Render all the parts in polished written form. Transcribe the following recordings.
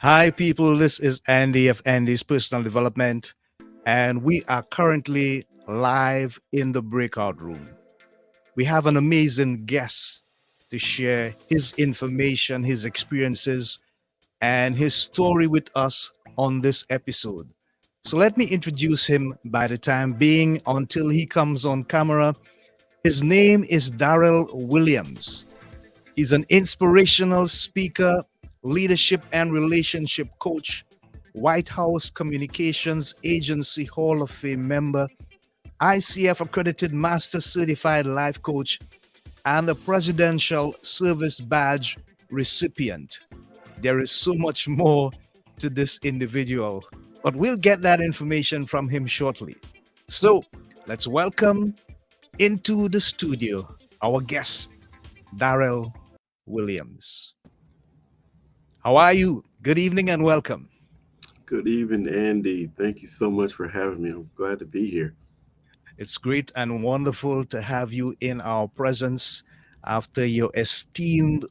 Hi, people. This is Andy of Andy's Personal Development, and we are currently live in the breakout room. We have an amazing guest to share his information, his experiences, and his story with us on this episode. So let me introduce him by the time being until he comes on camera. His name is Darrell Williams. He's an inspirational speaker, leadership and relationship coach, White House Communications Agency Hall of Fame member, ICF accredited Master Certified Life Coach, and the Presidential Service Badge recipient. There is so much more to this individual, but we'll get that information from him shortly. So let's welcome into the studio our guest, Darrell Williams. How are you? Good evening and welcome. Good evening, Andy. Thank you so much for having me. I'm glad to be here. It's great and wonderful to have you in our presence after your esteemed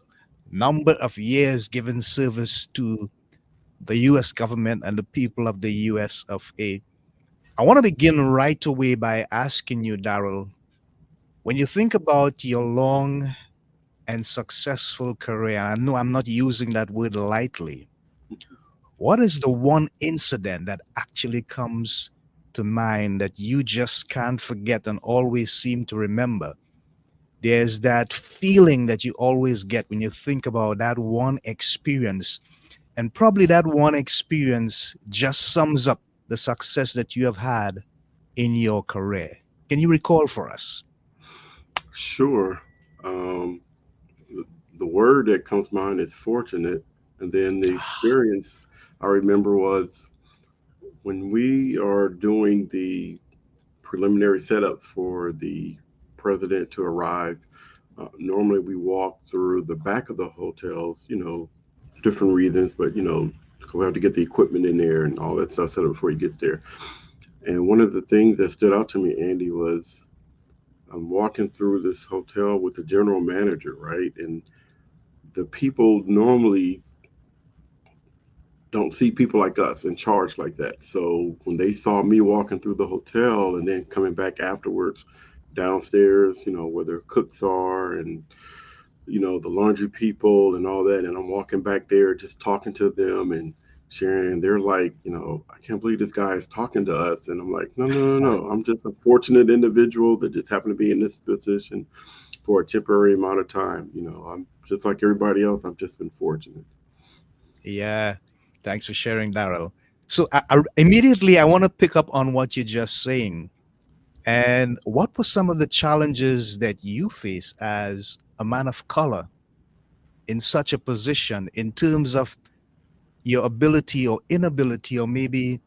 number of years giving service to the US government and the people of the US of A. I want to begin right away by asking you, Darrell, when you think about your long and successful career, I know I'm not using that word lightly. What is the one incident that actually comes to mind that you just can't forget and always seem to remember? There's that feeling that you always get when you think about that one experience. And probably that one experience just sums up the success that you have had in your career. Can you recall for us? Sure. Um, the word that comes to mind is fortunate. And then the experience I remember was when we are doing the preliminary setups for the president to arrive. Normally, we walk through the back of the hotels, different reasons, but, we have to get the equipment in there and all that stuff set up before he gets there. And one of the things that stood out to me, Andy, was I'm walking through this hotel with the general manager, right? And the people normally don't see people like us in charge like that. So when they saw me walking through the hotel and then coming back afterwards downstairs, where their cooks are and, the laundry people and all that, and I'm walking back there just talking to them and sharing, they're like, I can't believe this guy is talking to us. And I'm like, no, no, no, no. I'm just a fortunate individual that just happened to be in this position for a temporary amount of time. I'm just like everybody else. I've just been fortunate. Yeah, thanks for sharing, Darrell. So immediately, I want to pick up on what you're just saying. And what were some of the challenges that you face as a man of color in such a position in terms of your ability or inability, or maybe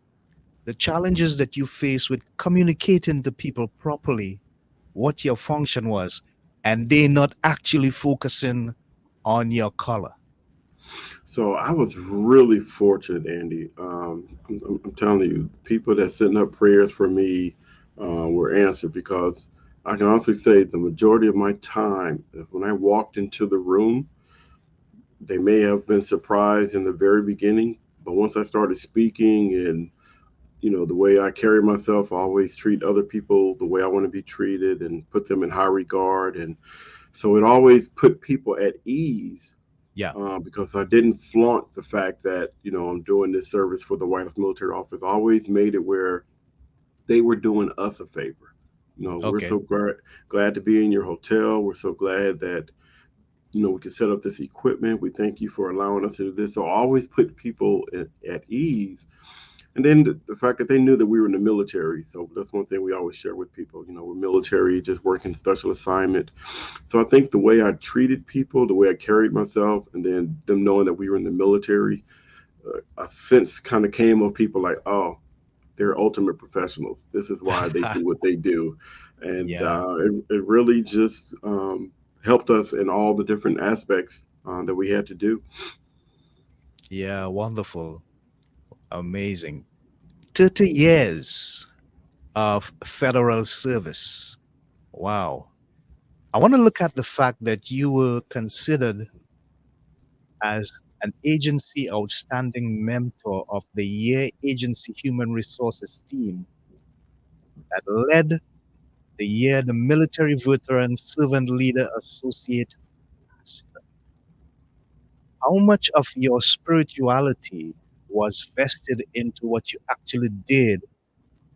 the challenges that you face with communicating to people properly what your function was and they not actually focusing on your color? So I was really fortunate, Andy. I'm telling you, people that sent up prayers for me were answered because I can honestly say the majority of my time, when I walked into the room, they may have been surprised in the very beginning, but once I started speaking and the way I carry myself, I always treat other people the way I want to be treated and put them in high regard, and so it always put people at ease Yeah. because I didn't flaunt the fact that I'm doing this service for the White House Military Office. I always made it where they were doing us a favor. We're Okay. so glad to be in your hotel. We're so glad that we can set up this equipment. We thank you for allowing us to do this. So I always put people at ease, and then the fact that they knew that we were in the military. So that's one thing we always share with people. We're military, just working special assignment. So I think the way I treated people, the way I carried myself, and then them knowing that we were in the military, a sense kind of came of people like, oh, they're ultimate professionals. This is why they do what they do. And Yeah. it really just helped us in all the different aspects that we had to do. Yeah. Wonderful. Amazing. 30 years of federal service. Wow. I want to look at the fact that you were considered as an agency outstanding mentor of the year agency human resources team that led the year the military veteran servant leader associate. How much of your spirituality was vested into what you actually did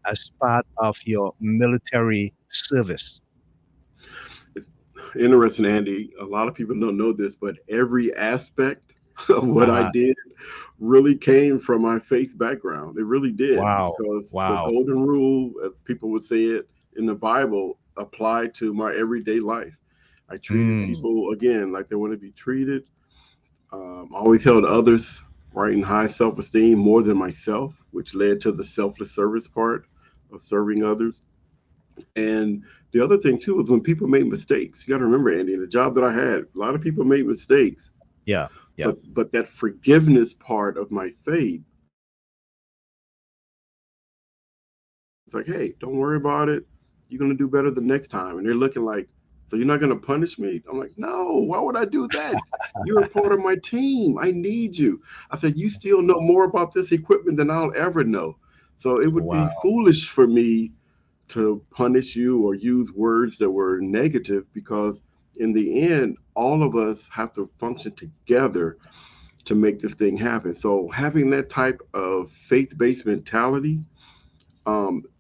as part of your military service? It's interesting, Andy. A lot of people don't know this, but every aspect of what I Uh-huh. did really came from my faith background. It really did, Wow. because the Wow. golden rule, as people would say it in the Bible, applied to my everyday life. I treated Mm, people again like they want to be treated. Always held others right in high self esteem more than myself, which led to the selfless service part of serving others. And the other thing too is when people make mistakes, you got to remember, Andy, in the job that I had, a lot of people made mistakes, yeah. Yeah. but that forgiveness part of my faith, it's like, hey, don't worry about it. You're gonna do better the next time. And they're looking like, so you're not gonna punish me? I'm like, no, why would I do that? You're a part of my team. I need you. I said, you still know more about this equipment than I'll ever know. So it would be Wow. foolish for me to punish you or use words that were negative, because in the end all of us have to function together to make this thing happen. So having that type of faith-based mentality,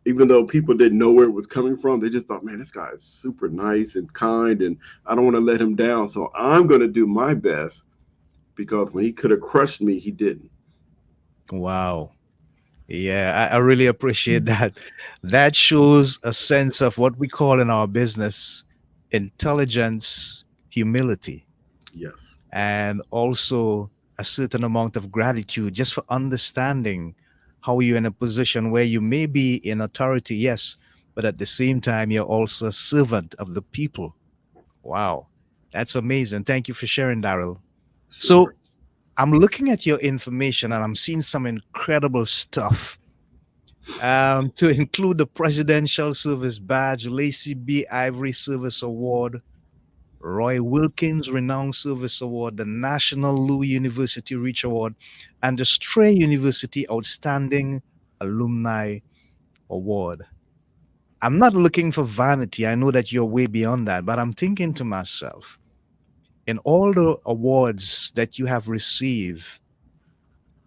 even though people didn't know where it was coming from, they just thought, man, this guy is super nice and kind, and I don't want to let him down, so I'm going to do my best, because when he could have crushed me, he didn't. Wow. Yeah, I really appreciate that. That shows a sense of what we call in our business intelligence, humility, Yes. Yes. and also a certain amount of gratitude just for understanding how you're in a position where you may be in authority, yes, but at the same time, you're also a servant of the people. Wow, that's amazing. Thank you for sharing, Daryl. So, Sure. I'm looking at your information and I'm seeing some incredible stuff. To include the Presidential Service Badge, Lacey B. Ivory Service Award, Roy Wilkins Renowned Service Award, the National Louis University Reach Award, and the Stray University Outstanding Alumni Award. I'm not looking for vanity. I know that you're way beyond that, but I'm thinking to myself, in all the awards that you have received,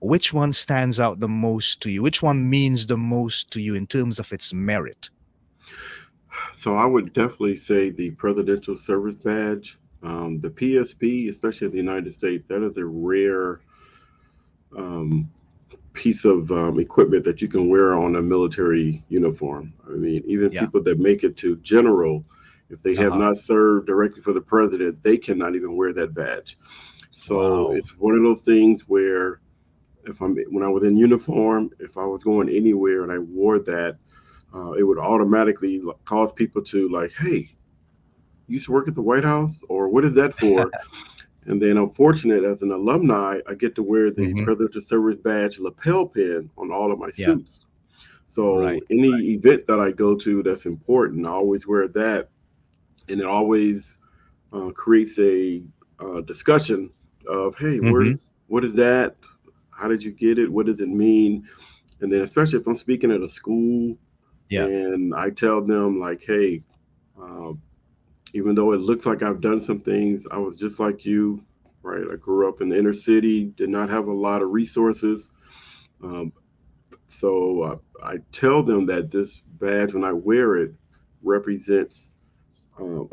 which one stands out the most to you? Which one means the most to you in terms of its merit? So I would definitely say the Presidential Service Badge, the PSP, especially in the United States, that is a rare um, piece of equipment that you can wear on a military uniform. I mean, even Yeah. people that make it to general, if they Uh have huh. not served directly for the president, they cannot even wear that badge. So Wow. it's one of those things where, if I'm when I was in uniform, if I was going anywhere and I wore that, it would automatically cause people to like, hey, you used to work at the White House, or what is that for? And then I'm fortunate as an alumni, I get to wear the Hmm. Presidential Service Badge lapel pin on all of my Yeah. suits. So Right. any event that I go to that's important, I always wear that, and it always creates a discussion of, hey, Hmm. what is that? How did you get it? What does it mean? And then especially if I'm speaking at a school Yeah. and I tell them like, hey, uh, even though it looks like I've done some things, I was just like you, right? I grew up in the inner city, did not have a lot of resources. Um, so I tell them that this badge, when I wear it, represents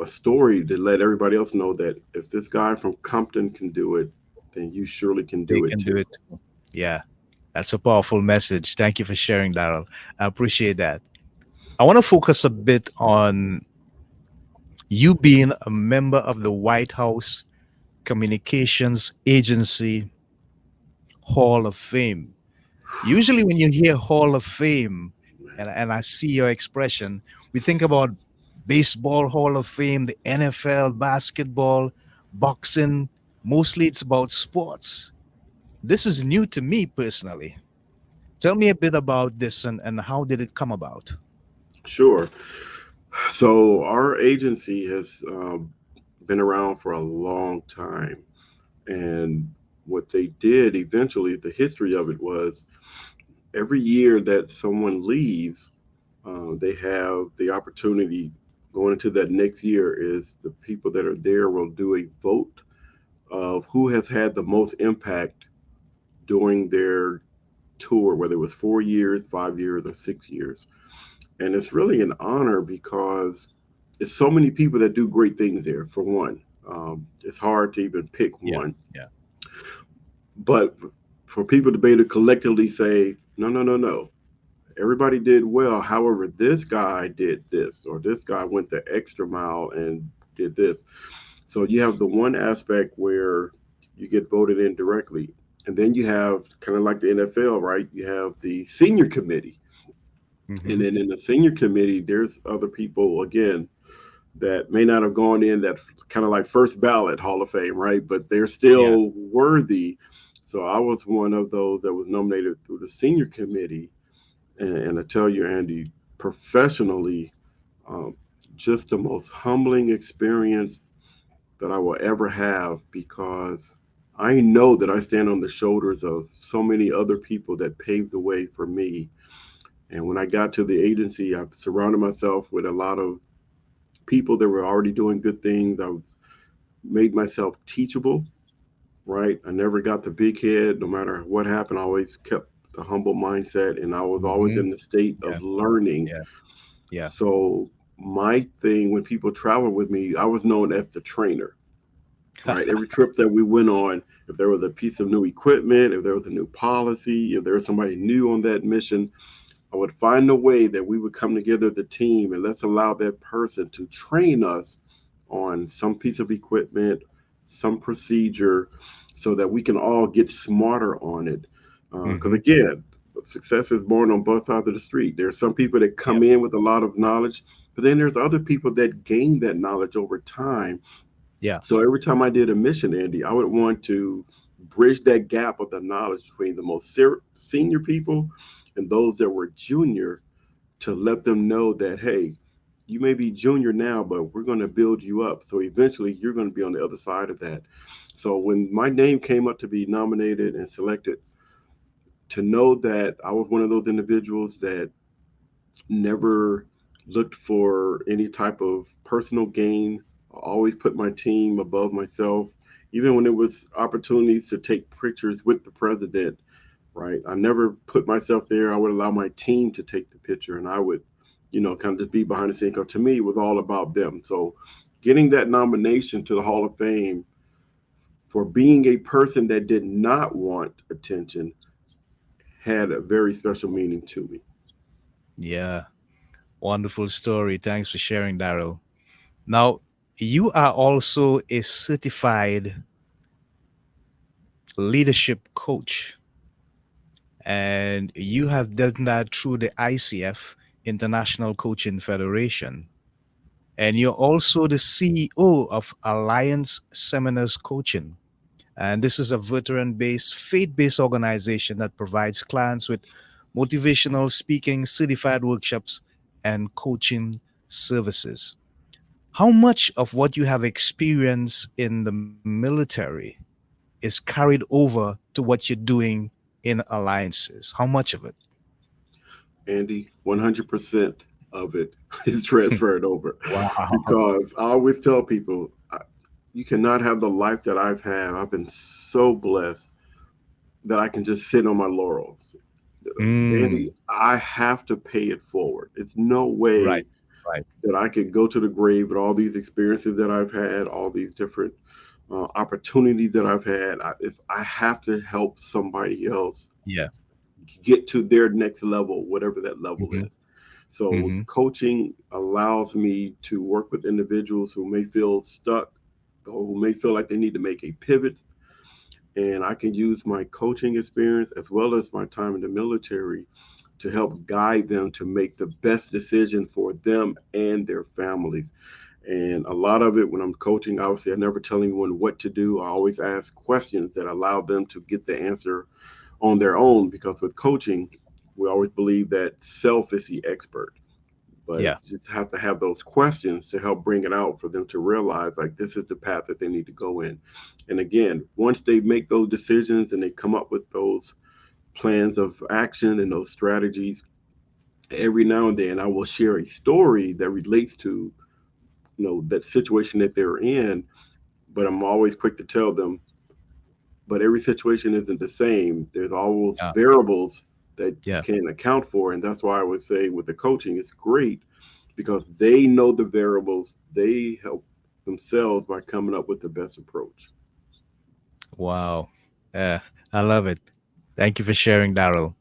a story to let everybody else know that if this guy from Compton can do it, then you surely can They do it can do too. it. Yeah. That's a powerful message. Thank you for sharing, Daryl. I appreciate that. I want to focus a bit on you being a member of the White House Communications Agency Hall of Fame. Usually, when you hear Hall of Fame, and I see your expression, we think about baseball Hall of Fame, the NFL, basketball, boxing. Mostly it's about sports. This is new to me personally. Tell me a bit about this and how did it come about? Sure. So our agency has been around for a long time, and what they did eventually, the history of it was every year that someone leaves, they have the opportunity going into that next year is the people that are there will do a vote of who has had the most impact during their tour, whether it was 4 years, 5 years, or 6 years. And it's really an honor because it's so many people that do great things there. For one, it's hard to even pick Yeah. one, Yeah. but for people to be able to collectively say, no, no, no, no, everybody did well. However, this guy did this, or this guy went the extra mile and did this. So you have the one aspect where you get voted in directly. And then you have kind of like the NFL, right? You have the senior committee. And Hmm. then in the senior committee, there's other people, again, that may not have gone in that kind of like first ballot Hall of Fame, right? But they're Yeah. still worthy. So I was one of those that was nominated through the senior committee. And I tell you, Andy, professionally, um, just the most humbling experience that I will ever have because I know that I stand on the shoulders of so many other people that paved the way for me. And when I got to the agency, I surrounded myself with a lot of people that were already doing good things. I made myself teachable, right? I never got the big head, no matter what happened. I always kept the humble mindset, and I was always Hmm. in the state Yeah. of learning. Yeah. Yeah. So, my thing when people travel with me, I was known as the trainer, right? Every trip that we went on, if there was a piece of new equipment, if there was a new policy, if there was somebody new on that mission, I would find a way that we would come together as a team and let's allow that person to train us on some piece of equipment, some procedure, so that we can all get smarter on it. Because Hmm. again, success is born on both sides of the street. There's some people that Yeah. come in with a lot of knowledge, but then there's other people that gain that knowledge over time. Yeah. So every time I did a mission, Andy, I would want to bridge that gap of the knowledge between the most senior people and those that were junior to let them know that, hey, you may be junior now, but we're going to build you up. So eventually you're going to be on the other side of that. So when my name came up to be nominated and selected, to know that I was one of those individuals that never looked for any type of personal gain. I always put my team above myself, even when it was opportunities to take pictures with the president, right? I never put myself there. I would allow my team to take the picture and I would, kind of just be behind the scenes. Because to me, it was all about them. So getting that nomination to the Hall of Fame for being a person that did not want attention had a very special meaning to me. Yeah. Wonderful story. Thanks for sharing, Darrell. Now, you are also a certified leadership coach, and you have done that through the ICF, International Coaching Federation. And you're also the CEO of Alliance Seminars Coaching. And this is a veteran based, faith based organization that provides clients with motivational speaking, certified workshops, and coaching services. How much of what you have experienced in the military is carried over to what you're doing in alliances? How much of it? Andy, 100% of it is transferred over Wow. because I always tell people you cannot have the life that I've had. I've been so blessed that I can just sit on my laurels. Andy, Mm, I have to pay it forward. It's no right, way right. that I could go to the grave with all these experiences that I've had, all these different opportunities that I've had. I have to help somebody else Yeah. get to their next level, whatever that level Hmm. is. So Hmm. coaching allows me to work with individuals who may feel stuck or who may feel like they need to make a pivot. And I can use my coaching experience as well as my time in the military to help guide them to make the best decision for them and their families. And a lot of it when I'm coaching, obviously, I never tell anyone what to do. I always ask questions that allow them to get the answer on their own because with coaching, we always believe that self is the expert. but Yeah. you just have to have those questions to help bring it out for them to realize like this is the path that they need to go in. And again, once they make those decisions and they come up with those plans of action and those strategies, every now and then I will share a story that relates to that situation that they're in. But I'm always quick to tell them, but every situation isn't the same. There's always Yeah. variables that you Yeah. can't account for, and that's why I would say with the coaching it's great because they know the variables. They help themselves by coming up with the best approach. Wow. Yeah. I love it. Thank you for sharing, Daryl.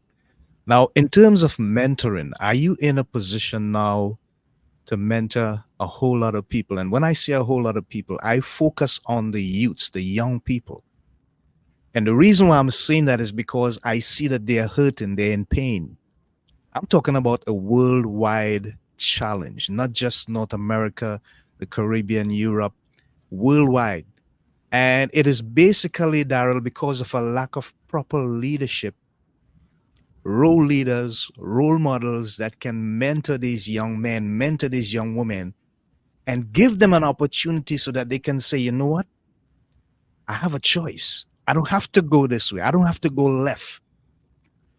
Now, in terms of mentoring, are you in a position now to mentor a whole lot of people? And when I say a whole lot of people, I focus on the youths, the young people. And the reason why I'm saying that is because I see that they're hurting, they're in pain. I'm talking about a worldwide challenge, not just North America, the Caribbean, Europe, worldwide. And it is basically, Daryl, because of a lack of proper leadership, role leaders, role models that can mentor these young men, mentor these young women, and give them an opportunity so that they can say, you know what? I have a choice. I don't have to go this way. I don't have to go left.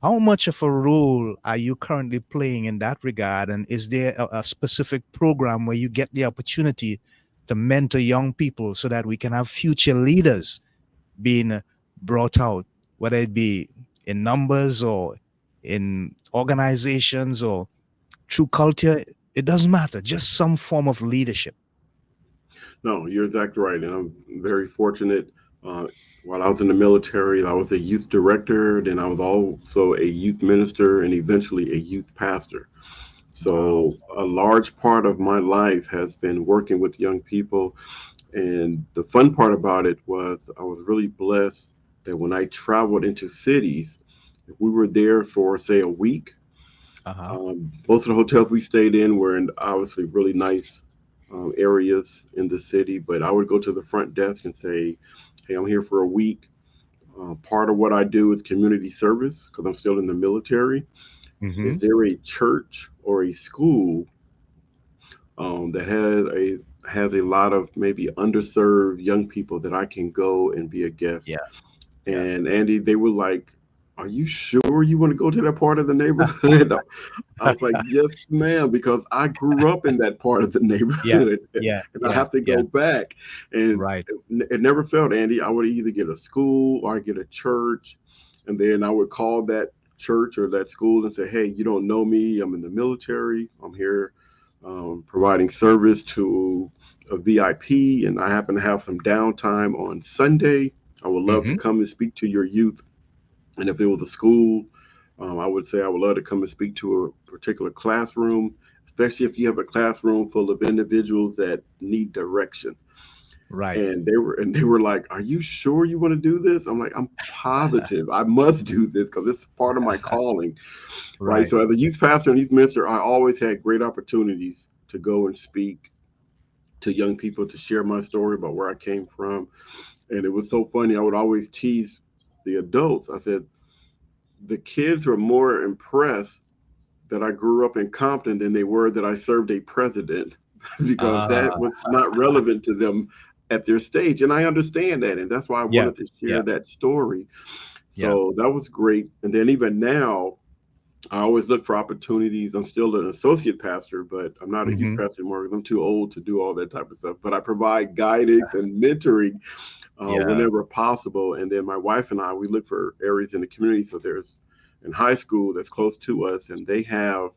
How much of a role are you currently playing in that regard? And is there a specific program where you get the opportunity to mentor young people so that we can have future leaders being brought out, whether it be in numbers or in organizations or through culture? It doesn't matter, just some form of leadership. No, you're exactly right, and I'm very fortunate. Uh, while I was in the military, I was a youth director, then I was also a youth minister, and eventually a youth pastor. Wow. So a large part of my life has been working with young people. And the fun part about it was I was really blessed that when I traveled into cities, if we were there for, say, a week, Uh huh. most of the hotels we stayed in were in obviously really nice areas in the city. But I would go to the front desk and say, "Hey, I'm here for a week. Part of what I do is community service because I'm still in the military. Mm-hmm. Is there a church or a school that has a lot of maybe underserved young people that I can go and be a guest?" Yeah. Yeah. And Andy, they were like, "Are you sure you want to go to that part of the neighborhood?" I was like, "Yes, ma'am," because I grew up in that part of the Yeah. neighborhood, Yeah. and I Yeah. have to Yeah. go back. And Right. it never failed, Andy. I would either get a school or I get a church, and then I would call that church or that school and say, "Hey, you don't know me. I'm in the military. I'm here providing service to a VIP, and I happen to have some downtime on Sunday. I would love to Mm-hmm. come and speak to your youth." And if it was a school, I would say I would love to come and speak to a particular classroom, especially if you have a classroom full of individuals that need direction. Right. And they were like, "Are you sure you want to do this?" I'm like, "I'm positive. I must do this because it's part of my calling." Right. Right. So as a youth pastor and youth minister, I always had great opportunities to go and speak to young people to share my story about where I came from. And it was so funny. I would always tease the adults. I said, the kids were more impressed that I grew up in Compton than they were that I served a president because Ah. that was not relevant to them at their stage. And I understand that. And that's why I Yeah. wanted to Yeah. share that story. Yeah. So that was great. And then even now, I always look for opportunities. I'm still an associate pastor, but I'm not a youth Mm-hmm. pastor anymore because I'm too old to do all that type of stuff. But I provide guidance and mentoring Yeah. whenever possible. And then my wife and I, we look for areas in the community. So there's in high school that's close to us, and they have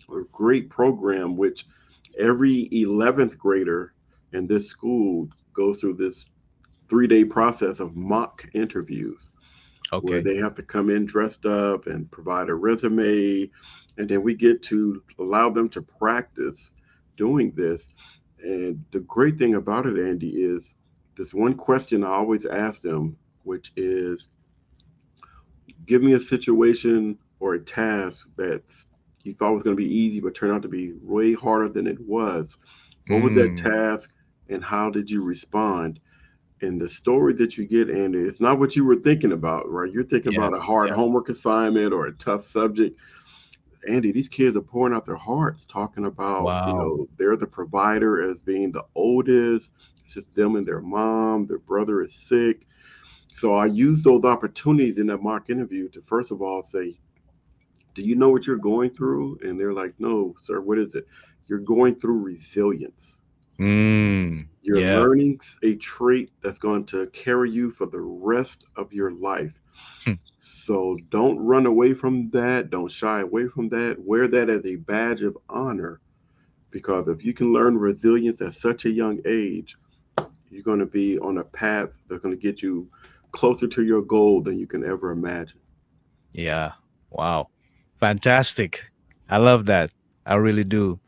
a great program which every 11th grader in this school goes through this 3-day process of mock interviews where Okay. they have to come in dressed up and provide a resume. And then we get to allow them to practice doing this. And the great thing about it, Andy, is this one question I always ask them, which is, give me a situation or a task that you thought was going to be easy, but turned out to be way harder than it was. What was that Mm. task and how did you respond? And the story that you get, Andy, it's not what you were thinking about, right? You're thinking Yeah. about a hard Yeah. homework assignment or a tough subject. Andy, these kids are pouring out their hearts, talking about, Wow. they're the provider as being the oldest. It's just them and their mom. Their brother is sick. So I use those opportunities in that mock interview to first of all say, do you know what you're going through? And they're like, no, sir, what is it? You're going through resilience. You're Yeah. learning a trait that's going to carry you for the rest of your life. So don't run away from that. Don't shy away from that. Wear that as a badge of honor, because if you can learn resilience at such a young age, you're going to be on a path that's going to get you closer to your goal than you can ever imagine. Yeah. Wow. Fantastic. I love that. I really do.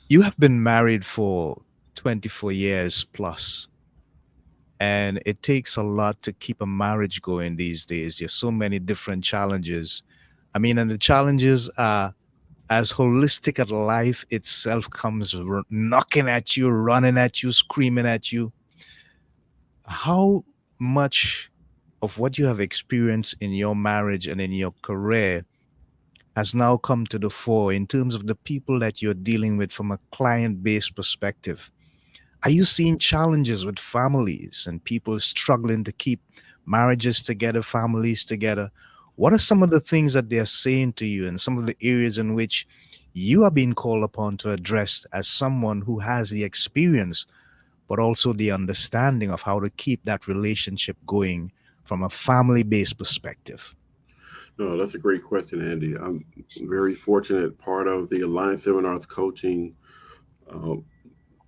You have been married for 24 years plus, and it takes a lot to keep a marriage going these days. There's so many different challenges. I mean, and the challenges are as holistic as life itself comes knocking at you, running at you, screaming at you. How much of what you have experienced in your marriage and in your career has now come to the fore in terms of the people that you're dealing with from a client based perspective? Are you seeing challenges with families and people struggling to keep marriages together, families together? What are some of the things that they're saying to you and some of the areas in which you are being called upon to address as someone who has the experience, but also the understanding of how to keep that relationship going from a family based perspective? No, that's a great question, Andy. I'm very fortunate. Part of the Alliance Seminars coaching uh,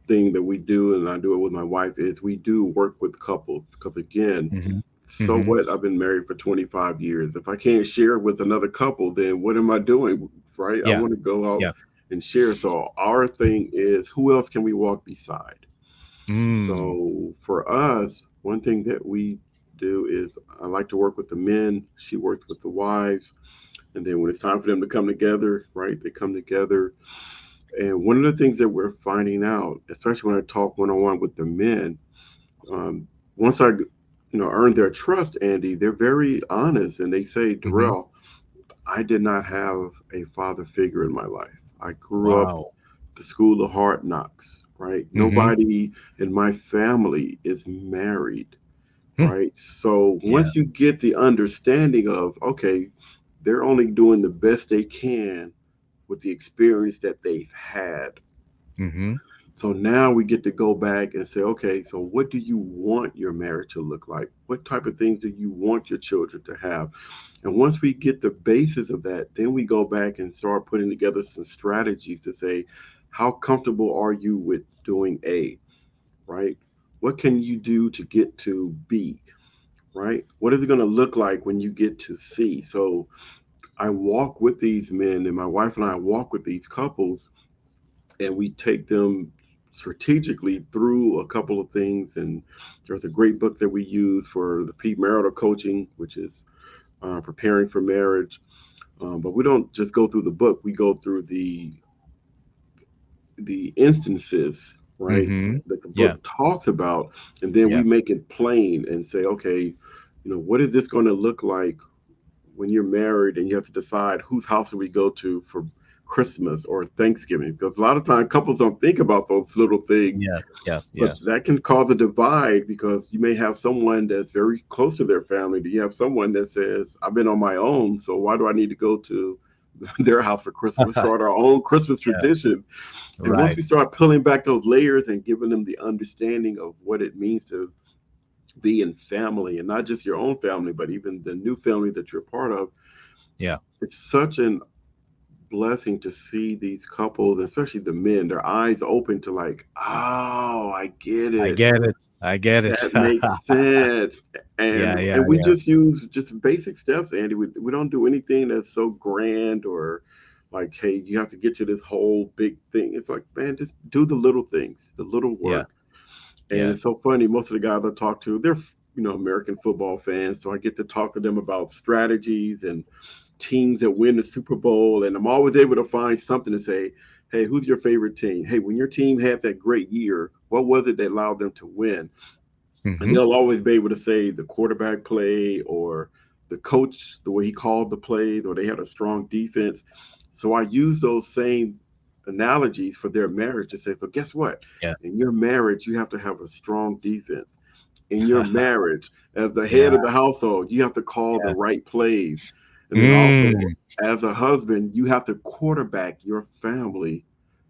thing that we do, and I do it with my wife, is we do work with couples. Because again, Hmm. so Hmm. what? I've been married for 25 years. If I can't share with another couple, then what am I doing? Right? I Yeah. want to go out Yeah. and share. So our thing is, who else can we walk beside? Mm. So for us, one thing that we do is I like to work with the men. She works with the wives. And then when it's time for them to come together, right, they come together. And one of the things that we're finding out, especially when I talk one on one with the men, um, once I, earn their trust, Andy, they're very honest, and they say, Hmm. Darrell, I did not have a father figure in my life. I grew up Wow. the school of hard knocks, right? Hmm. Nobody in my family is married, Hmm. right? So Yeah. once you get the understanding of, okay, they're only doing the best they can with the experience that they've had. Hmm. So now we get to go back and say, okay, so what do you want your marriage to look like? What type of things do you want your children to have? And once we get the basis of that, then we go back and start putting together some strategies to say, how comfortable are you with doing A, right? What can you do to get to B, right? What is it going to look like when you get to C? So I walk with these men, and my wife and I walk with these couples, and we take them strategically through a couple of things. And there's a great book that we use for the premarital coaching, which is preparing for marriage. But we don't just go through the book; we go through the instances, right, Hmm. that the Yeah. book talks about, and then we Yeah. make it plain and say, okay, what is this going to look like when you're married and you have to decide whose house do we go to for Christmas or Thanksgiving? Because a lot of times couples don't think about those little things, Yeah. Yeah. but Yeah. that can cause a divide because you may have someone that's very close to their family. Do you have someone that says, I've been on my own, so why do I need to go to their house for Christmas? Let's start our own Christmas Yeah. tradition. And once Right. we start peeling back those layers and giving them the understanding of what it means to be in family, and not just your own family, but even the new family that you're part of, Yeah. it's such an blessing to see these couples, especially the men, their eyes open to like, oh, I get I it. get it. I get it. That makes sense. Yeah. Yeah. And we Yeah. just use just basic steps, Andy. We don't do anything that's so grand or like, hey, you have to get to this whole big thing. It's like, man, just do the little things, the little Yeah. work. And Yeah. it's so funny. Most of the guys I talk to, they're American football fans, so I get to talk to them about strategies and teams that win the Super Bowl, and I'm always able to find something to say. Hey, who's your favorite team? Hey, when your team had that great year, what was it that allowed them to win? And Hmm. they'll always be able to say the quarterback play or the coach, the way he called the plays, or they had a strong defense. So I use those same analogies for their marriage to say, so guess what? Yeah. In your marriage, you have to have a strong defense. In your marriage, as the head Yeah. of the household, you have to call the Yeah. right plays. And then also, Mm, as a husband, you have to quarterback your family,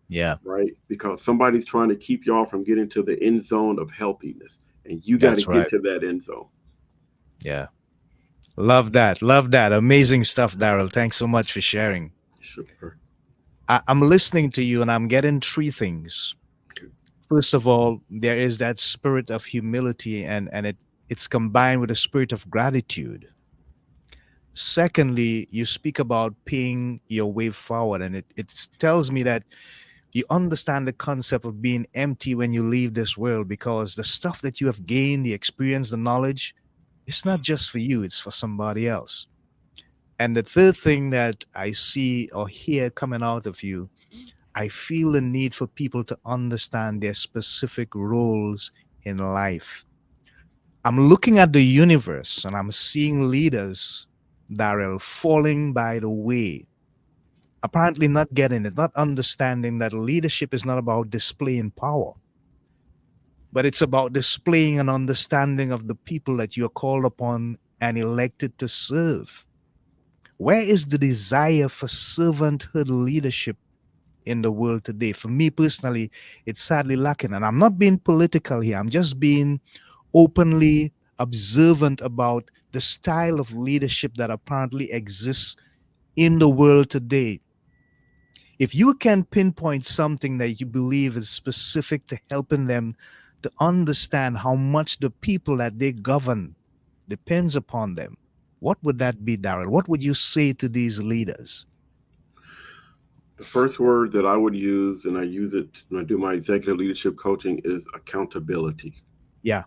yeah. right? Because somebody's trying to keep y'all from getting to the end zone of healthiness. And you got to That's get right. to that end zone. Yeah. Love that. Love that. Amazing stuff, Darrell. Thanks so much for sharing. Sure. I'm listening to you and I'm getting three things. First of all, there is that spirit of humility, and it's combined with a spirit of gratitude. Secondly, you speak about paying your way forward, and it tells me that you understand the concept of being empty when you leave this world, because the stuff that you have gained, the experience, the knowledge, it's not just for you, it's for somebody else. And the third thing that I see or hear coming out of you, I feel the need for people to understand their specific roles in life. I'm looking at the universe and I'm seeing leaders, Darrell, falling by the way, apparently not getting it, not understanding that leadership is not about displaying power, but it's about displaying an understanding of the people that you're called upon and elected to serve. Where is the desire for servanthood leadership in the world today? For me personally, it's sadly lacking. And I'm not being political here, I'm just being openly observant about the style of leadership that apparently exists in the world today. If you can pinpoint something that you believe is specific to helping them to understand how much the people that they govern depends upon them, what would that be, Darrell? What would you say to these leaders? The first word that I would use, and I use it when I do my executive leadership coaching, is accountability. Yeah,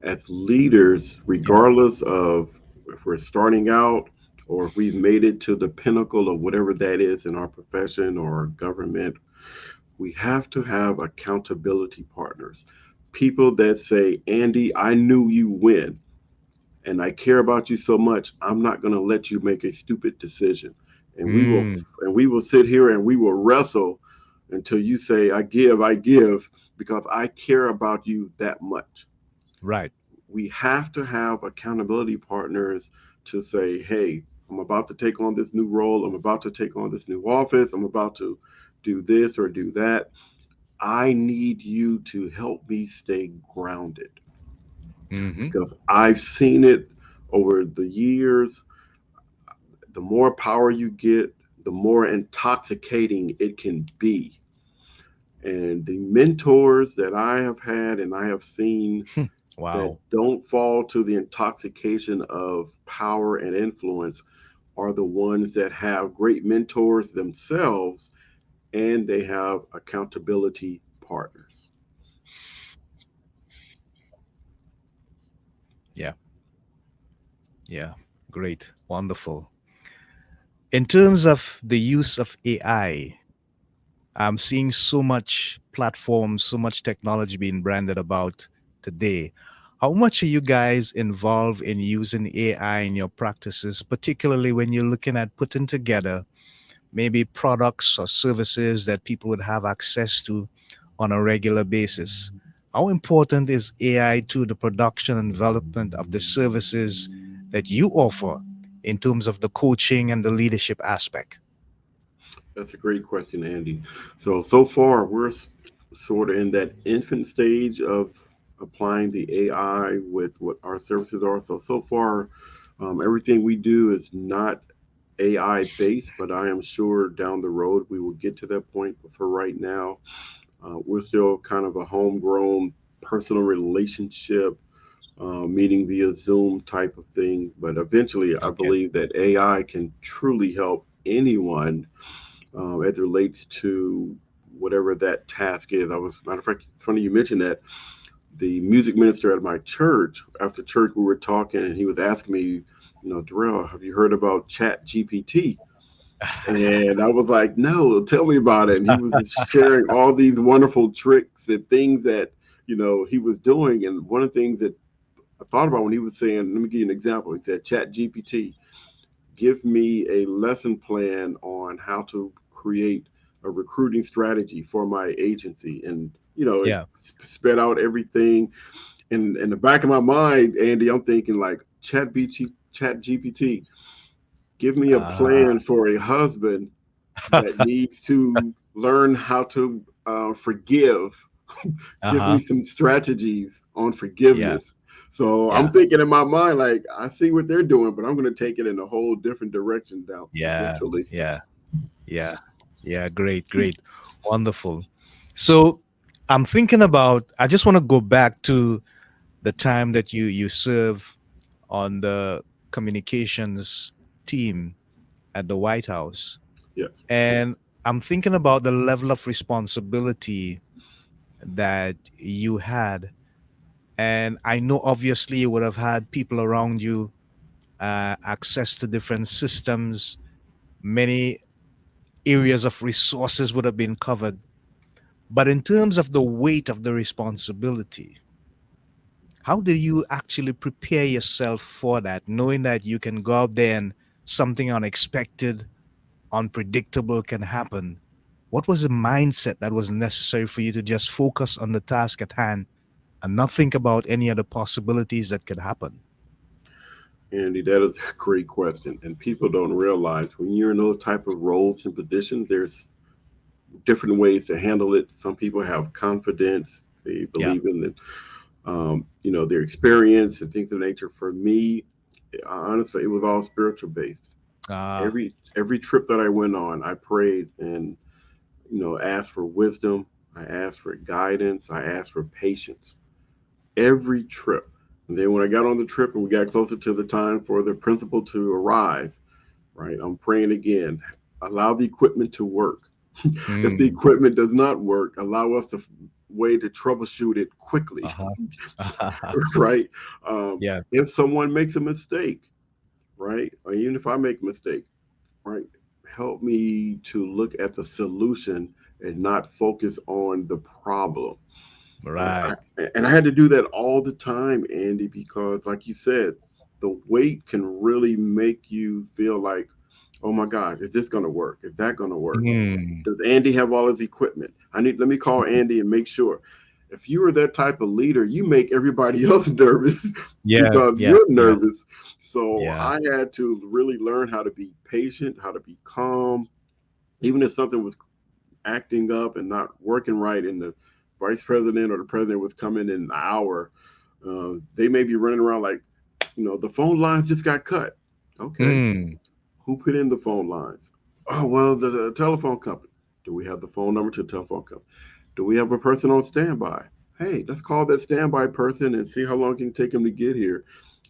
As leaders, yeah, regardless of if we're starting out or if we've made it to the pinnacle of whatever that is in our profession or government, we have to have accountability partners. People that say, Andy, I knew you win and I care about you so much, I'm not going to let you make a stupid decision. And mm, we will sit here and we will wrestle until you say, I give, because I care about you that much. right. We have to have accountability partners to say, hey, I'm about to take on this new role. I'm about to take on this new office. I'm about to do this or do that. I need you to help me stay grounded Hmm. because I've seen it over the years. The more power you get, the more intoxicating it can be. And the mentors that I have had and I have seen that Wow. don't fall to the intoxication of power and influence are the ones that have great mentors themselves and they have accountability partners. Yeah, yeah. Great. Wonderful. In terms of the use of AI, I'm seeing so much platforms, so much technology being branded about today. How much are you guys involved in using AI in your practices, particularly when you're looking at putting together maybe products or services that people would have access to on a regular basis? How important is AI to the production and development of the services that you offer in terms of the coaching and the leadership aspect? That's a great question, Andy. So far, we're sort of in that infant stage of applying the AI with what our services are. So far, everything we do is not AI based, but I am sure down the road we will get to that point. But for right now, we're still kind of a homegrown personal relationship, meeting via Zoom type of thing. But eventually, I Okay. believe that AI can truly help anyone as it relates to whatever that task is. I was, matter of fact, it's funny you mentioned that. The music minister at my church, after church, we were talking, and he was asking me, Darrell, have you heard about Chat GPT? And I was like, no, tell me about it. And he was just sharing all these wonderful tricks and things that, he was doing. And one of the things that I thought about when he was saying, let me give you an example. He said, Chat GPT, give me a lesson plan on how to create a recruiting strategy for my agency. And, it Yeah. sped out everything. And in the back of my mind, Andy, I'm thinking like Chat GPT, give me a Ah. plan for a husband that needs to learn how to forgive. Give me Uh-huh. some strategies on Yeah. forgiveness. So I'm Yeah. thinking in my mind, like, I see what they're doing, but I'm going to take it in a whole different direction down Yeah. eventually. Yeah. Yeah. Yeah. Great. Great. Wonderful. So I'm thinking about, I just want to go back to the time that you serve on the communications team at the White House. Yes, And yes. I'm thinking about the level of responsibility that you had. And I know obviously you would have had people around you, access to different systems, many areas of resources would have been covered. But in terms of the weight of the responsibility, how do you actually prepare yourself for that, knowing that you can go out there and something unexpected, unpredictable can happen? What was the mindset that was necessary for you to just focus on the task at hand and not think about any other possibilities that could happen? Andy, that is a great question. And people don't realize when you're in those type of roles and positions, there's different ways to handle it. Some people have confidence, they Yeah. believe in their experience and things of nature. For me, honestly, it was all spiritual based. Ah. Every trip that I went on, I prayed and asked for wisdom. I asked for guidance. I asked for patience. Every trip. And then when I got on the trip and we got closer to the time for the principal to arrive, right, I'm praying again. Allow the equipment to work. If the Mm. equipment does not work, allow us to way to troubleshoot it quickly, Uh-huh. right? Yeah. If someone makes a mistake, right, or even if I make a mistake, right, help me to look at the solution and not focus on the problem. Right. Right. And I had to do that all the time, Andy, because like you said, the weight can really make you feel like, oh my God, is this going to work? Is that going to work? Mm. Does Andy have all his equipment? Let me call Andy and make sure. If you are that type of leader, you make everybody else nervous Yeah. because Yeah. you're Yeah. nervous. So Yeah. I had to really learn how to be patient, how to be calm, even if something was acting up and not working right, and the vice president or the president was coming in an hour. They may be running around like, the phone lines just got cut. Okay, Mm. who put in the phone lines? Oh, well, the telephone company. Do we have the phone number to the telephone company? Do we have a person on standby? Hey, let's call that standby person and see how long it can take them to get here.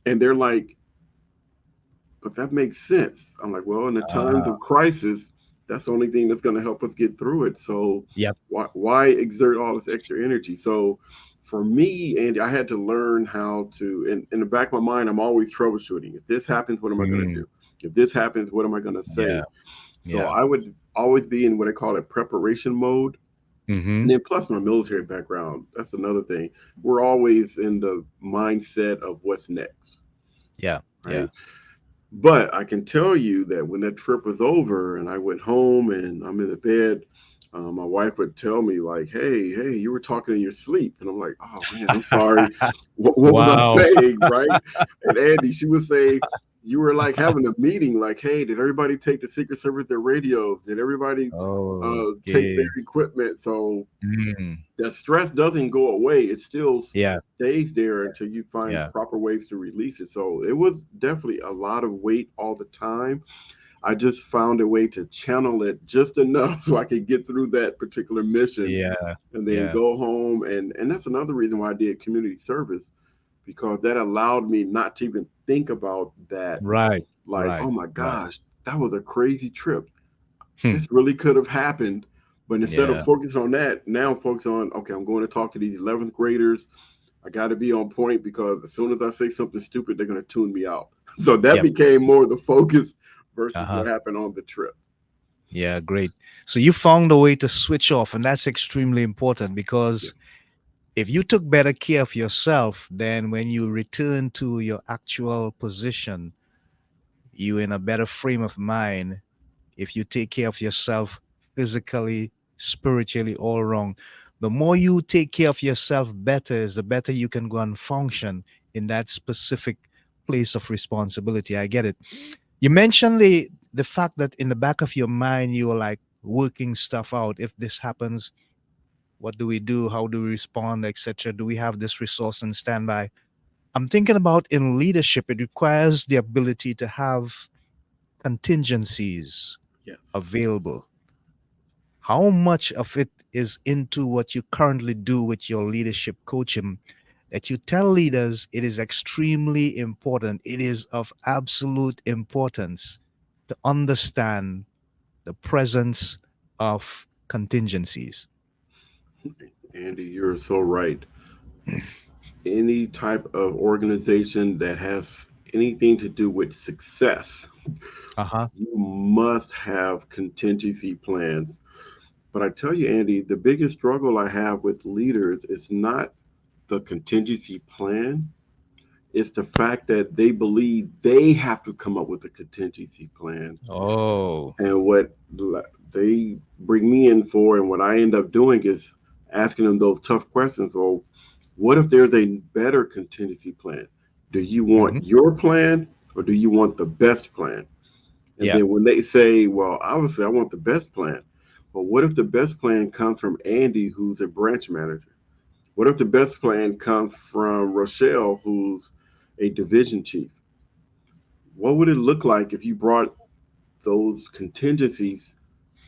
And they're like, but that makes sense. I'm like, well, in the times Ah. of crisis, that's the only thing that's going to help us get through it. So Yep. why exert all this extra energy? So for me, Andy, I had to learn how to. In the back of my mind, I'm always troubleshooting. If this happens, what am I going to Mm. do? If this happens, what am I going to Yeah. say? So Yeah. I would always be in what I call a preparation mode. And Mm-hmm. then plus my military background, that's another thing. We're always in the mindset of what's next, Yeah. Yeah. right? But I can tell you that when that trip was over and I went home and I'm in the bed, my wife would tell me like, hey, you were talking in your sleep. And I'm like, oh man, I'm sorry. What was I Wow. saying? Right. And Andy, she would say, you were like having a meeting like, hey, did everybody take the Secret Service their radios? Did everybody take their Okay. equipment? So Mm. that stress doesn't go away. It still Yeah. stays there until you find Yeah. proper ways to release it. So it was definitely a lot of weight all the time. I just found a way to channel it just enough so I could get through that particular mission Yeah. and then Yeah. go home. And that's another reason why I did community service, because that allowed me not to even think about that. Right. Like, Right. oh my Right. gosh, that was a crazy trip. Hmm. This really could have happened. But instead of Yeah. focusing on that, now I'm focused on, okay, I'm going to talk to these 11th graders. I got to be on point because as soon as I say something stupid, they're going to tune me out. So that Yep. became more the focus versus Uh-huh. what happened on the trip. Yeah, great. So you found a way to switch off, and that's extremely important Yeah. because If you took better care of yourself, then when you return to your actual position, you in a better frame of mind. If you take care of yourself physically, spiritually, all wrong, the more you take care of yourself better is the better you can go and function in that specific place of responsibility. I get it. You mentioned the fact that in the back of your mind you were like working stuff out. If this happens, what do we do? How do we respond, etc.? Do we have this resource in standby? I'm thinking about in leadership, it requires the ability to have contingencies available. Yes. How much of it is into what you currently do with your leadership coaching that you tell leaders it is extremely important, it is of absolute importance to understand the presence of contingencies? Andy, you're so right. Any type of organization that has anything to do with success, Uh-huh. you must have contingency plans. But I tell you, Andy, the biggest struggle I have with leaders is not the contingency plan, it's the fact that they believe they have to come up with a contingency plan. Oh. And what they bring me in for, and what I end up doing is asking them those tough questions. Well, what if there's a better contingency plan? Do you want Hmm. your plan or do you want the best plan? And Yeah. then when they say, well, obviously I want the best plan. But what if the best plan comes from Andy, who's a branch manager? What if the best plan comes from Rochelle, who's a division chief? What would it look like if you brought those contingencies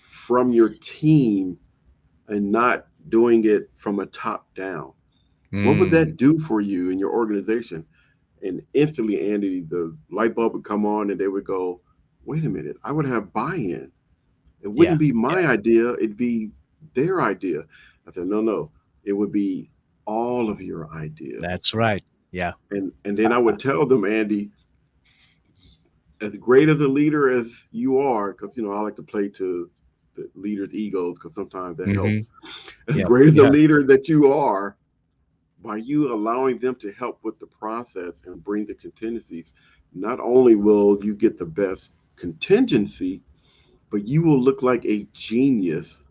from your team and not doing it from a top down? What would Mm. that do for you in your organization? And instantly, Andy, the light bulb would come on and they would go, wait a minute, I would have buy in. It Yeah. wouldn't be Yeah. my idea, it'd be their idea. I said, no, no, it would be all of your ideas. That's right. Yeah. And then I would tell them, Andy, as great as a leader as you are, because I like to play to the leaders' egos because sometimes that Hmm. helps. As Yeah. great as a Yeah. leader that you are, by you allowing them to help with the process and bring the contingencies, not only will you get the best contingency, but you will look like a genius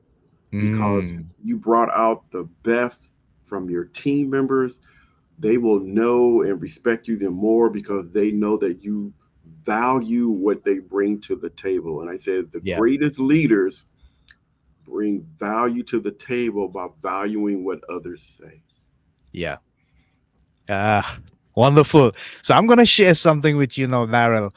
because Mm. you brought out the best from your team members. They will know and respect you then more because they know that you value what they bring to the table. And I said the Yeah. greatest leaders bring value to the table by valuing what others say. Yeah. Ah, wonderful. So I'm going to share something with you now, Darrell.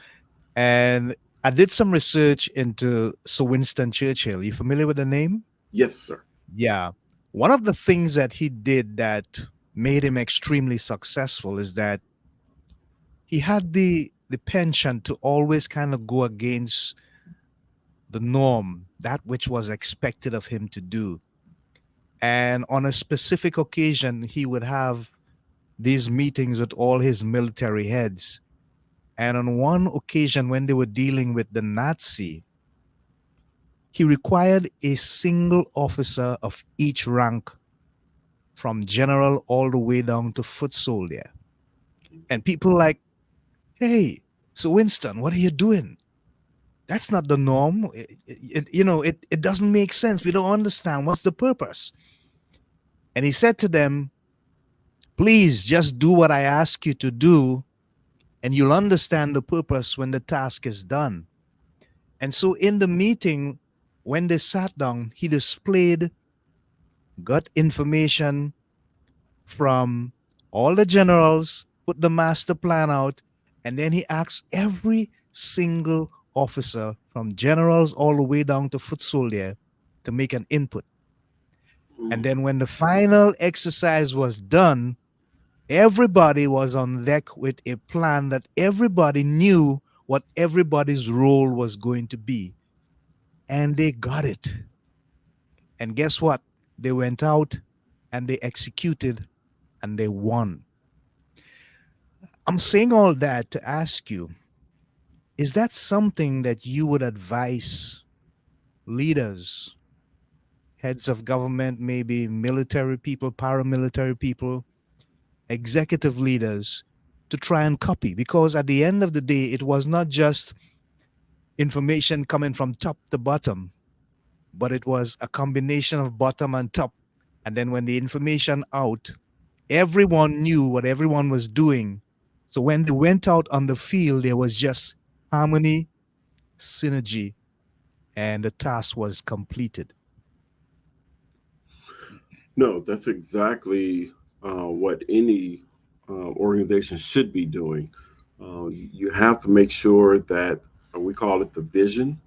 And I did some research into Sir Winston Churchill. You familiar with the name? Yes, sir. Yeah. One of the things that he did that made him extremely successful is that he had the penchant to always kind of go against the norm, that which was expected of him to do. And on a specific occasion, he would have these meetings with all his military heads. And on one occasion, when they were dealing with the Nazi, he required a single officer of each rank, from general all the way down to foot soldier. And people like, hey, so Winston, what are you doing? That's not the norm. It doesn't make sense. We don't understand. What's the purpose? And he said to them, please just do what I ask you to do, and you'll understand the purpose when the task is done. And so in the meeting, when they sat down, he displayed, got information from all the generals, put the master plan out, and then he asked every single officer, from generals all the way down to foot soldier, to make an input. And Mm. then when the final exercise was done, everybody was on deck with a plan that everybody knew what everybody's role was going to be. And they got it. And guess what? They went out and they executed and they won. I'm saying all that to ask you, is that something that you would advise leaders heads of government, maybe military people, paramilitary people, executive leaders to try and copy. Because at the end of the day, it was not just information coming from top to bottom, but it was a combination of bottom and top. And then when the information out, everyone knew what everyone was doing. So when they went out on the field, there was just harmony, synergy, and the task was completed. No, that's exactly what any organization should be doing. You have to make sure that we call it the vision,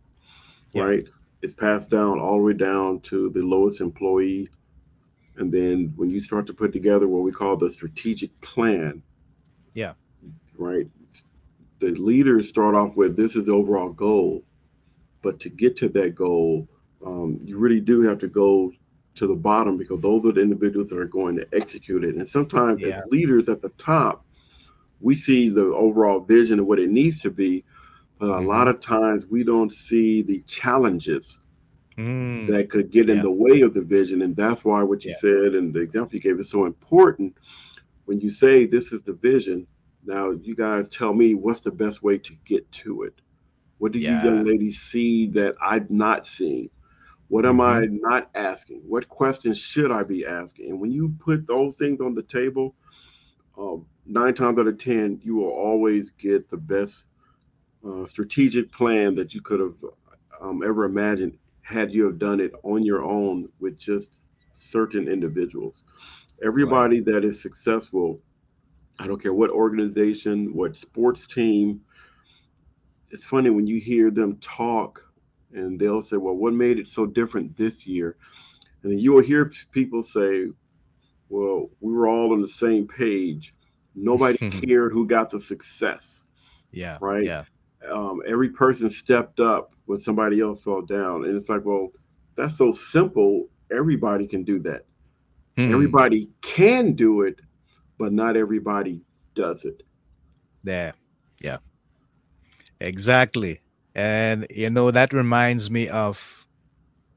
Yeah, right? It's passed down all the way down to the lowest employee. And then when you start to put together what we call the strategic plan, yeah, right? The leaders start off with this is the overall goal. But to get to that goal, you really do have to go to the bottom because those are the individuals that are going to execute it. And sometimes, yeah. as leaders at the top, we see the overall vision of what it needs to be. But a lot Mm-hmm. of times, we don't see the challenges Mm, that could get in yeah, the way of the vision. And that's why what you yeah. said and the example you gave is so important. When you say this is the vision, now you guys tell me what's the best way to get to it. What do you young Yeah. ladies see that I'm not seeing? What am Mm-hmm. I not asking? What questions should I be asking? And when you put those things on the table, 9 times out of 10, you will always get the best strategic plan that you could have ever imagined had you have done it on your own with just certain individuals. Right. Everybody that is successful, I don't care what organization, what sports team, it's funny when you hear them talk and they'll say, well, what made it so different this year? And then you will hear people say, well, we were all on the same page. Nobody cared who got the success, Yeah, right? yeah. Every person stepped up when somebody else fell down. And it's like, well, that's so simple. Everybody can do that. Hmm. Everybody can do it, but not everybody does it. There. Yeah, exactly. And that reminds me of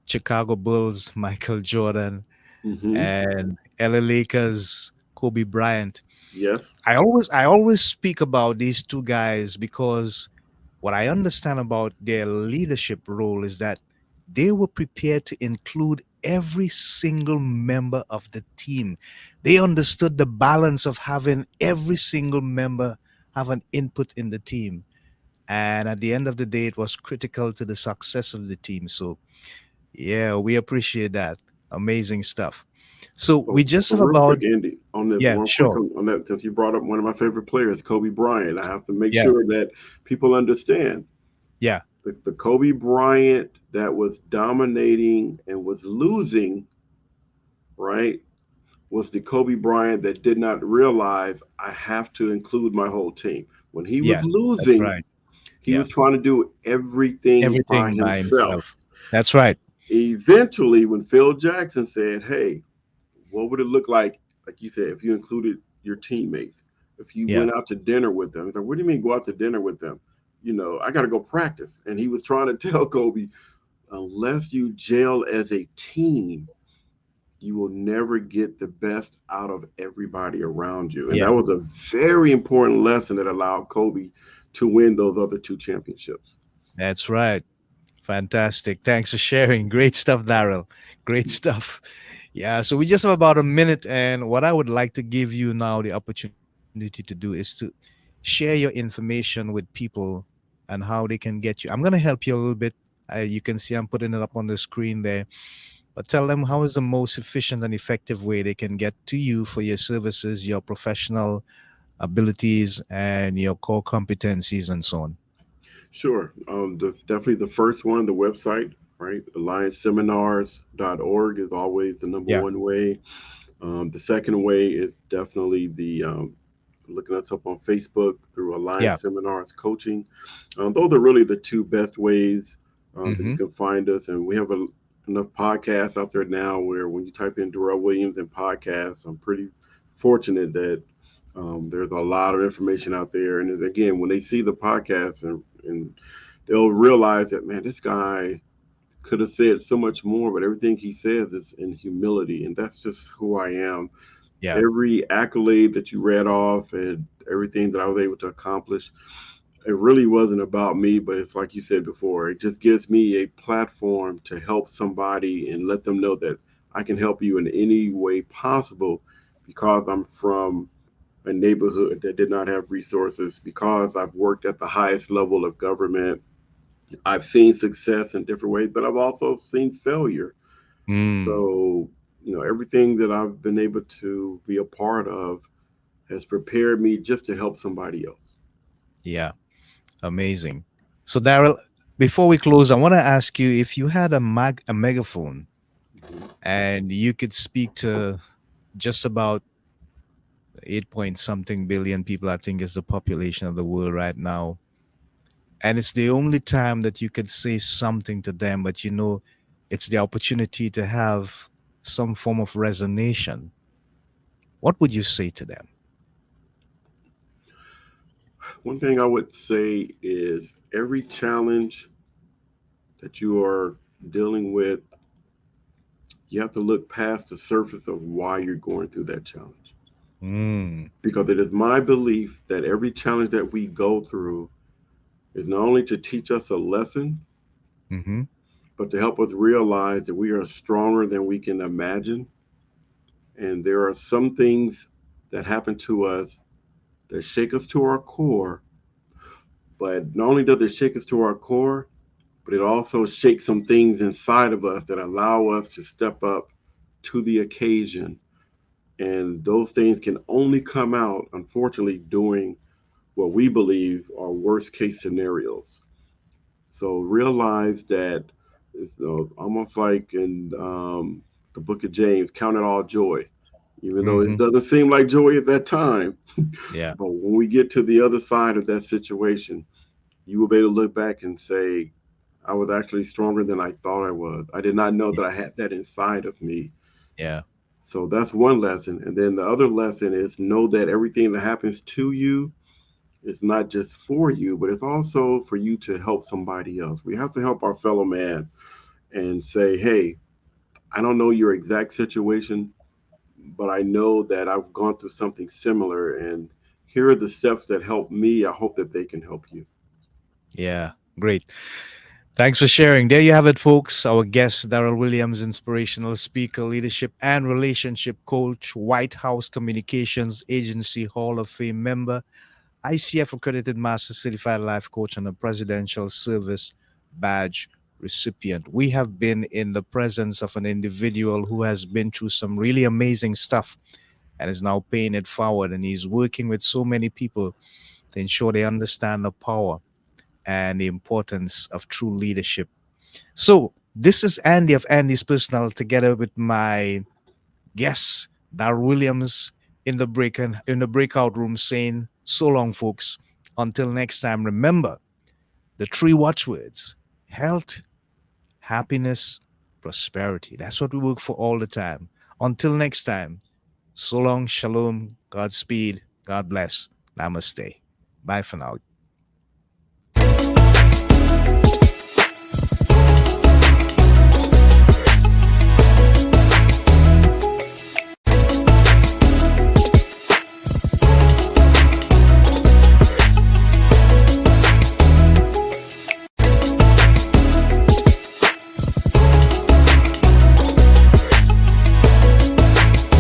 Chicago Bulls, Michael Jordan, Hmm. and LA Lakers, Kobe Bryant. Yes. I always speak about these two guys because what I understand about their leadership role is that they were prepared to include every single member of the team. They understood the balance of having every single member have an input in the team. And at the end of the day, it was critical to the success of the team. So, yeah, we appreciate that. Amazing stuff. So, we just So have real about, quick, Andy, on this, yeah, real quick sure. on that, since you brought up one of my favorite players, Kobe Bryant, I have to make Yeah, sure that people understand yeah, the Kobe Bryant that was dominating and was losing, right, was the Kobe Bryant that did not realize I have to include my whole team. When he was yeah, that's losing, right. he Yeah, was trying to do everything by everything by himself. himself. That's right. Eventually, when Phil Jackson said, hey, what would it look like you said, if you included your teammates, if you Yeah, went out to dinner with them? He's like, what do you mean go out to dinner with them? I got to go practice. And he was trying to tell Kobe, unless you gel as a team, you will never get the best out of everybody around you. And yeah, that was a very important lesson that allowed Kobe to win those other two championships. that's right. Fantastic. Thanks for sharing. Great stuff, Darrell. Great stuff. Yeah, so we just have about a minute, and what I would like to give you now the opportunity to do is to share your information with people and how they can get you. I'm going to help you a little bit. You can see I'm putting it up on the screen there, but tell them how is the most efficient and effective way they can get to you for your services, your professional abilities, and your core competencies, and so on. Sure. Definitely the first one, the website, right? AllianceSeminars.org is always the number Yeah, one way. The second way is definitely the looking us up on Facebook through yeah. Alliance Seminars Coaching. Those are really the two best ways that you Hmm. can find us. And we have enough podcasts out there now where when you type in Darrell Williams and podcasts, I'm pretty fortunate that there's a lot of information out there. And again, when they see the podcast and they'll realize that, man, this guy could have said so much more, but everything he says is in humility, and that's just who I am. Yeah. Every accolade that you read off and everything that I was able to accomplish, it really wasn't about me, but it's like you said before, it just gives me a platform to help somebody and let them know that I can help you in any way possible because I'm from a neighborhood that did not have resources, because I've worked at the highest level of government. I've seen success in different ways, but I've also seen failure. Mm, So, everything that I've been able to be a part of has prepared me just to help somebody else. yeah. Amazing. So, Daryl, before we close, I want to ask you if you had a megaphone Mhm. and you could speak to just about 8 point something billion people, I think is the population of the world right now. And it's the only time that you could say something to them, but it's the opportunity to have some form of resonance. What would you say to them? One thing I would say is every challenge that you are dealing with, you have to look past the surface of why you're going through that challenge. Mm, Because it is my belief that every challenge that we go through is not only to teach us a lesson, mm-hmm, but to help us realize that we are stronger than we can imagine. And there are some things that happen to us that shake us to our core. But not only does it shake us to our core, but it also shakes some things inside of us that allow us to step up to the occasion. And those things can only come out, unfortunately, during what we believe are worst case scenarios. So realize that it's almost like in the book of James, count it all joy, even though it mm-hmm. doesn't seem like joy at that time. Yeah, But when we get to the other side of that situation, you will be able to look back and say, I was actually stronger than I thought I was. I did not know yeah, that I had that inside of me. yeah, So that's one lesson. And then the other lesson is know that everything that happens to you is not just for you, but it's also for you to help somebody else. We have to help our fellow man and say, hey, I don't know your exact situation, but I know that I've gone through something similar. And here are the steps that help me. I hope that they can help you. yeah. Great. Thanks for sharing. There you have it, folks. Our guest, Darrell Williams, inspirational speaker, leadership and relationship coach, White House Communications Agency Hall of Fame member, ICF accredited master certified life coach, and a presidential service badge recipient. We have been in the presence of an individual who has been through some really amazing stuff and is now paying it forward. And he's working with so many people to ensure they understand the power and the importance of true leadership. So this is Andy of Andy's Personal, together with my guest, Darrell Williams, in the breakout room, saying, "So long, folks. Until next time, remember the three watchwords: health, happiness, prosperity. That's what we work for all the time. Until next time, so long, shalom, Godspeed, God bless, namaste. Bye for now.